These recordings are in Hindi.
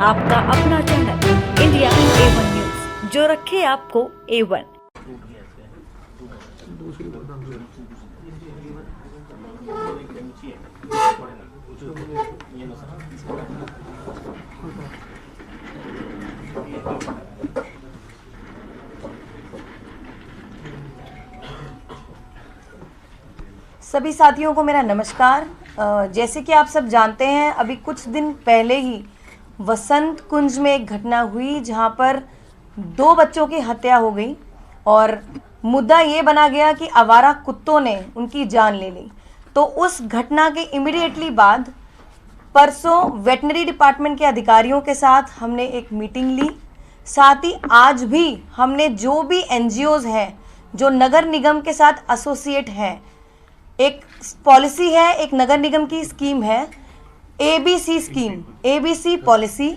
आपका अपना चैनल इंडिया A1 न्यूज, जो रखे आपको A1। सभी साथियों को मेरा नमस्कार। जैसे कि आप सब जानते हैं, अभी कुछ दिन पहले ही वसंत कुंज में एक घटना हुई जहां पर 2 बच्चों की हत्या हो गई और मुद्दा ये बना गया कि आवारा कुत्तों ने उनकी जान ले ली। तो उस घटना के इमीडिएटली बाद परसों वेटनरी डिपार्टमेंट के अधिकारियों के साथ हमने एक मीटिंग ली। साथ ही आज भी हमने जो भी NGOs हैं जो नगर निगम के साथ एसोसिएट हैं, एक पॉलिसी है, एक नगर निगम की स्कीम है ABC scheme, ABC policy,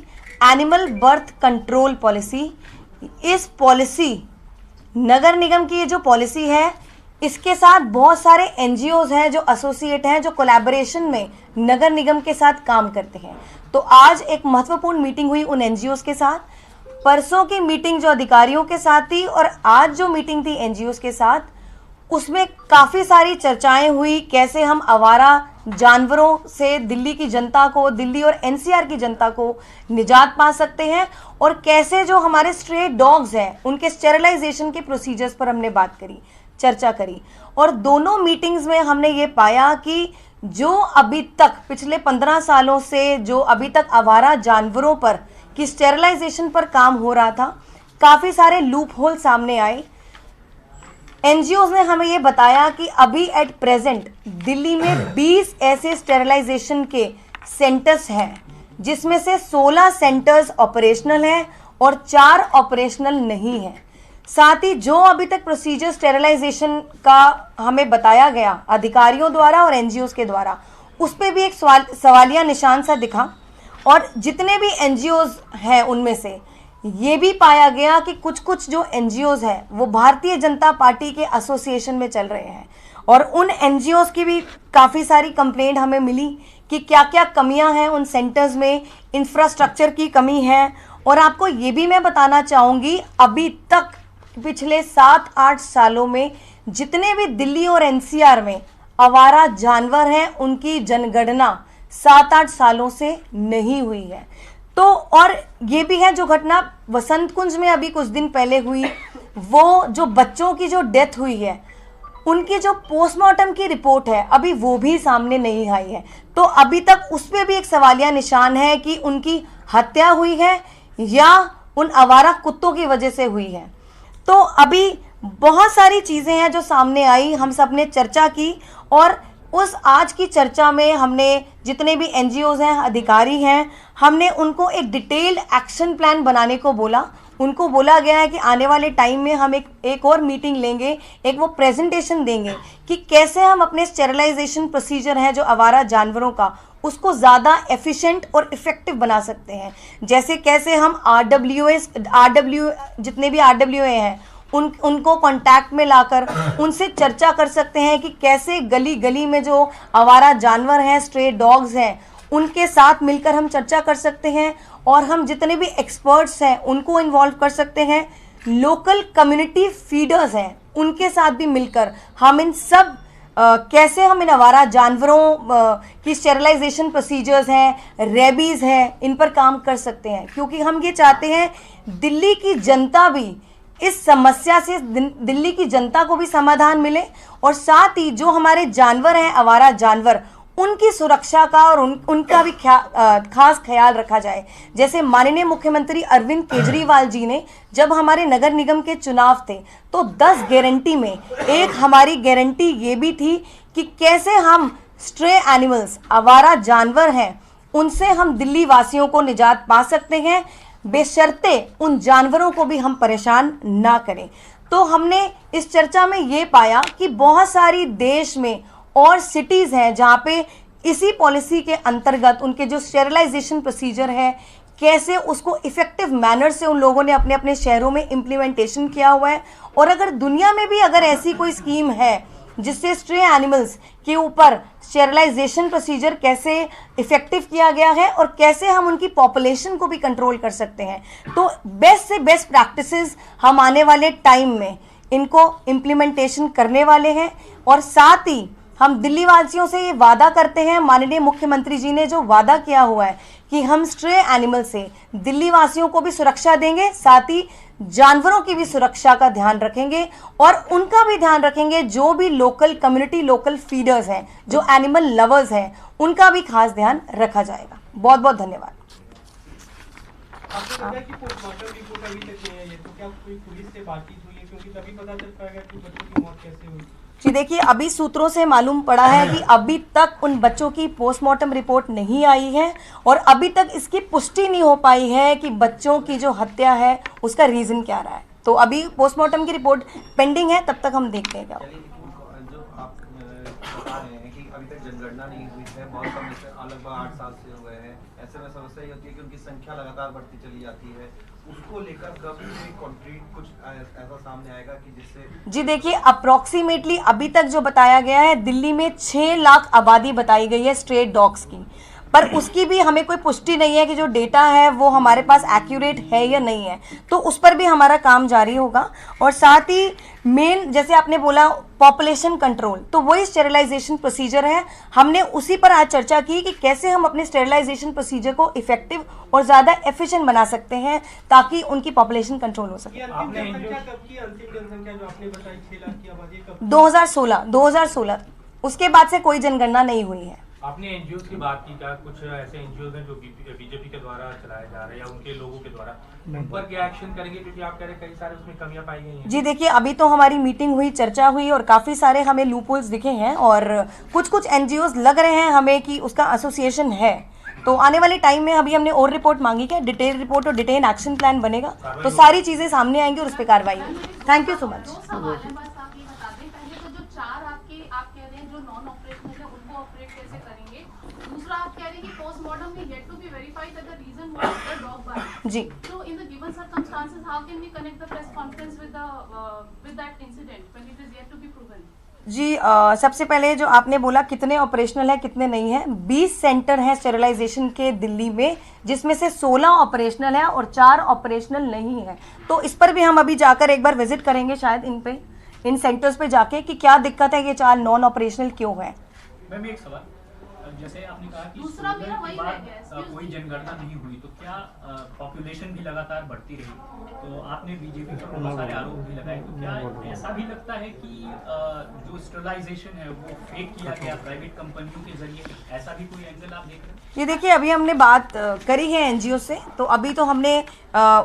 animal birth control policy. इस पॉलिसी नगर निगम की ये जो पॉलिसी है, इसके साथ बहुत सारे NGOs हैं जो एसोसिएट हैं, जो कोलैबोरेशन में नगर निगम के साथ काम करते हैं। तो आज एक महत्वपूर्ण मीटिंग हुई उन NGOs के साथ। परसों की मीटिंग जो अधिकारियों के साथ थी और आज जो मीटिंग थी NGOs के साथ, उसमें काफ़ी सारी चर्चाएं हुई। कैसे हम आवारा जानवरों से दिल्ली की जनता को, दिल्ली और NCR की जनता को निजात पा सकते हैं, और कैसे जो हमारे स्ट्रे डॉग्स हैं उनके स्टेरिलाइजेशन के प्रोसीजर्स पर हमने बात करी, चर्चा करी। और दोनों मीटिंग्स में हमने ये पाया कि जो अभी तक पिछले 15 सालों से जो अभी तक आवारा जानवरों पर की स्टेरिलाइजेशन पर काम हो रहा था, काफ़ी सारे लूप होल सामने आए। NGOs ने हमें ये बताया कि अभी एट प्रेजेंट दिल्ली में 20 ऐसे स्टेरिलाइजेशन के सेंटर्स हैं, जिसमें से 16 सेंटर्स ऑपरेशनल हैं और 4 ऑपरेशनल नहीं हैं। साथ ही जो अभी तक प्रोसीजर स्टेरिलाइजेशन का हमें बताया गया अधिकारियों द्वारा और NGOs के द्वारा, उस पर भी एक सवालिया निशान सा दिखा। और जितने भी NGOs हैं उनमें से ये भी पाया गया कि कुछ जो NGOs हैं वो भारतीय जनता पार्टी के एसोसिएशन में चल रहे हैं, और उन NGOs की भी काफ़ी सारी कंप्लेंट हमें मिली कि क्या क्या कमियां हैं उन सेंटर्स में, इंफ्रास्ट्रक्चर की कमी है। और आपको ये भी मैं बताना चाहूँगी, अभी तक पिछले 7-8 सालों में जितने भी दिल्ली और NCR में आवारा जानवर हैं, उनकी जनगणना 7-8 सालों से नहीं हुई है। तो और ये भी है जो घटना वसंत कुंज में अभी कुछ दिन पहले हुई, वो जो बच्चों की जो डेथ हुई है, उनकी जो पोस्टमार्टम की रिपोर्ट है अभी वो भी सामने नहीं आई है। तो अभी तक उस पर भी एक सवालिया निशान है कि उनकी हत्या हुई है या उन आवारा कुत्तों की वजह से हुई है। तो अभी बहुत सारी चीज़ें हैं जो सामने आई, हम सब ने चर्चा की, और उस आज की चर्चा में हमने जितने भी NGOs हैं, अधिकारी हैं, हमने उनको एक डिटेल्ड एक्शन प्लान बनाने को बोला। उनको बोला गया है कि आने वाले टाइम में हम एक और मीटिंग लेंगे, एक वो प्रेजेंटेशन देंगे कि कैसे हम अपने स्टेरिलाइजेशन प्रोसीजर हैं जो आवारा जानवरों का, उसको ज़्यादा एफिशिएंट और इफ़ेक्टिव बना सकते हैं। जैसे कैसे हम जितने भी RWA हैं उनको कांटेक्ट में लाकर उनसे चर्चा कर सकते हैं कि कैसे गली गली में जो आवारा जानवर हैं, स्ट्रे डॉग्स हैं, उनके साथ मिलकर हम चर्चा कर सकते हैं, और हम जितने भी एक्सपर्ट्स हैं उनको इन्वॉल्व कर सकते हैं। लोकल कम्युनिटी फीडर्स हैं, उनके साथ भी मिलकर हम इन सब कैसे हम इन आवारा जानवरों की स्टेरिलाइजेशन प्रोसीजर्स हैं, रेबीज़ हैं, इन पर काम कर सकते हैं। क्योंकि हम ये चाहते हैं दिल्ली की जनता भी इस समस्या से, दिल्ली की जनता को भी समाधान मिले, और साथ ही जो हमारे जानवर हैं, आवारा जानवर, उनकी सुरक्षा का और उनका भी खास ख्याल रखा जाए। जैसे माननीय मुख्यमंत्री अरविंद केजरीवाल जी ने जब हमारे नगर निगम के चुनाव थे, तो 10 गारंटी में एक हमारी गारंटी ये भी थी कि कैसे हम स्ट्रे एनिमल्स, आवारा जानवर हैं, उनसे हम दिल्ली वासियों को निजात पा सकते हैं, बेशर्ते उन जानवरों को भी हम परेशान ना करें। तो हमने इस चर्चा में ये पाया कि बहुत सारी देश में और सिटीज़ हैं जहाँ पे इसी पॉलिसी के अंतर्गत उनके जो स्टेरिलाइजेशन प्रोसीजर है, कैसे उसको इफ़ेक्टिव मैनर से उन लोगों ने अपने अपने शहरों में इम्प्लीमेंटेशन किया हुआ है। और अगर दुनिया में भी अगर ऐसी कोई स्कीम है जिससे स्ट्रे एनिमल्स के ऊपर स्टेरिलाइजेशन प्रोसीजर कैसे इफेक्टिव किया गया है और कैसे हम उनकी पॉपुलेशन को भी कंट्रोल कर सकते हैं। तो बेस्ट से बेस्ट प्रैक्टिसेस हम आने वाले टाइम में इनको इम्प्लीमेंटेशन करने वाले हैं। और साथ ही हम दिल्ली वासियों से ये वादा करते हैं, माननीय मुख्यमंत्री जी ने जो वादा किया हुआ है कि हम स्ट्रे एनिमल से दिल्ली वासियों को भी सुरक्षा देंगे, साथ ही जानवरों की भी सुरक्षा का ध्यान रखेंगे और उनका भी ध्यान रखेंगे जो भी लोकल कम्युनिटी लोकल फीडर्स हैं, जो एनिमल लवर्स हैं, उनका भी खास ध्यान रखा जाएगा। बहुत बहुत धन्यवाद। आपको पता है कि पोस्टमार्टम रिपोर्ट अभी तक नहीं आई है, तो क्या कोई पुलिस से बातचीत हुई है, क्योंकि तभी पता चल पाएगा कि बच्चों की मौत कैसे हुई। जी देखिए, अभी सूत्रों से मालूम पड़ा है कि अभी तक उन बच्चों की पोस्टमार्टम रिपोर्ट नहीं आई है और अभी तक इसकी पुष्टि नहीं हो पाई है कि बच्चों की जो हत्या है उसका रीजन क्या रहा है। तो अभी पोस्टमार्टम की रिपोर्ट पेंडिंग है, तब तक हम देखते हैं क्या होगा। जो आप बता रहे हैं कि अभी तक जनगणना नहीं हुई है, बहुत कम लगभग 8 साल से हो गए हैं, ऐसे में समस्या ये होती है कि उनकी संख्या लगातार बढ़ती चली जाती है। उसको लेकर कब से कॉन्क्रीट कुछ ऐसा सामने आएगा कि जिससे जी देखिए, अप्रोक्सीमेटली अभी तक जो बताया गया है, दिल्ली में 6 लाख आबादी बताई गई है स्ट्रे डॉग्स की, पर उसकी भी हमें कोई पुष्टि नहीं है कि जो डेटा है वो हमारे पास एक्यूरेट है या नहीं है। तो उस पर भी हमारा काम जारी होगा। और साथ ही मेन, जैसे आपने बोला पॉपुलेशन कंट्रोल, तो वही स्टेरिलाइजेशन प्रोसीजर है। हमने उसी पर आज चर्चा की कि कैसे हम अपने स्टेरिलाइजेशन प्रोसीजर को इफेक्टिव और ज़्यादा एफिशिएंट बना सकते हैं ताकि उनकी पॉपुलेशन कंट्रोल हो सके। ये अंतिम जनसंख्या कब की, अंतिम जनसंख्या जो आपने बताई 6 लाख की आबादी कब? 2016 उसके बाद से कोई जनगणना नहीं हुई है। आपने एनजीओ की बात की, क्या कुछ ऐसे एनजीओ हैं जो बीजेपी के द्वारा चलाए जा रहे हैं या उनके लोगों के द्वारा, उन पर क्या एक्शन करेंगे, क्योंकि आप कह रहे हैं कई सारे उसमें कमियां पाई गई हैं? जी देखिए, अभी तो हमारी मीटिंग हुई, चर्चा हुई और काफ़ी सारे हमें लूपहोल्स दिखे हैं और कुछ एनजीओज लग रहे हैं हमें कि उसका एसोसिएशन है। तो आने वाले टाइम में अभी हमने और रिपोर्ट मांगी है, डिटेल रिपोर्ट और डिटेल एक्शन प्लान बनेगा, तो सारी चीज़ें सामने आएंगी और उस पर कार्रवाई होगी। Thank you so much. दो सवाल है बस, आप ये बता दें। पहले तो जो 4 आप कह रहे हैं जो नॉन ऑपरेशनल है उनको ऑपरेट कैसे करेंगे। दूसरा, आप कह रहे हैं कि पोस्टमार्टम में yet to be verified that the reason was the dog bite. जी। So in the given circumstances, how can we connect the press conference with that incident when it is yet to be proven? जी सबसे पहले जो आपने बोला कितने ऑपरेशनल है कितने नहीं है, 20 सेंटर हैं स्टेरिलाइजेशन के दिल्ली में, जिसमें से 16 ऑपरेशनल है और 4 ऑपरेशनल नहीं है। तो इस पर भी हम अभी जाकर एक बार विजिट करेंगे शायद इन सेंटर्स पे जाके कि क्या दिक्कत है, ये 4 नॉन ऑपरेशनल क्यों है। मैम एक सवाल, जैसे आपने कहा कि दूसरा मेरा वही बाद रह गया, excuse कोई me। जनगणना नहीं हुई, तो क्या पॉपुलेशन भी लगातार बढ़ती रही, तो आपने बीजेपी पर बहुत सारे आरोप भी लगाए, तो क्या ऐसा भी लगता है कि जो स्टेरिलाइजेशन है वो फेक किया गया प्राइवेट कंपनियों के जरिए, ऐसा भी कोई एंगल आप देख रहे हैं? ये देखिए, अभी हमने बात करी है एनजीओ से, तो अभी तो हमने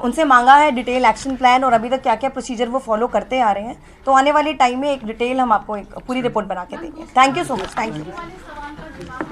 उनसे मांगा है डिटेल एक्शन प्लान और अभी तक क्या क्या प्रोसीजर वो फॉलो करते आ रहे हैं। तो आने वाले टाइम में एक डिटेल हम आपको एक पूरी रिपोर्ट बना के देंगे। Thank you so much. Thank you. वाले सवाल का जवाब